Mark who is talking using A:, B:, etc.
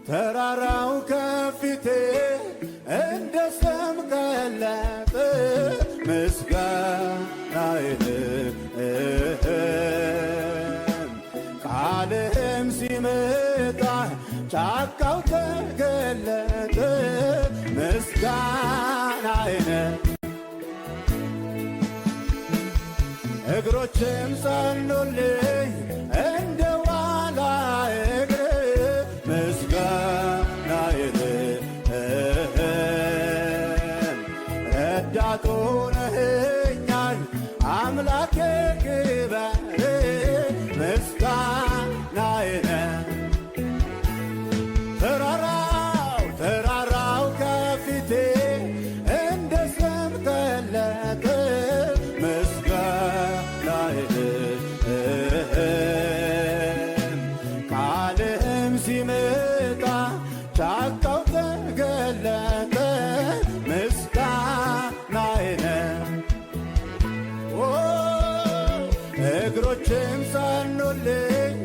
A: ተራራው ከፊቴ እንደ ሰም ቀለጠ ምስጋናዬን ቃልህም ሲመጣ ጫካው ተገለጠ ምስጋናዬን እግሮችም ጸኑልኝ እንደ ዋላ እግር ምስጋናዬን ረዳት ሆነኸኛል አምላኬ ክበር ምስጋናዬን ተራራው ከፊቴ እንደ ሰም ቀለጠ ቃልህም ሲመጣ ጫካው ተገለጠ ምስጋናዬን እግሮችም ጸኑልኝ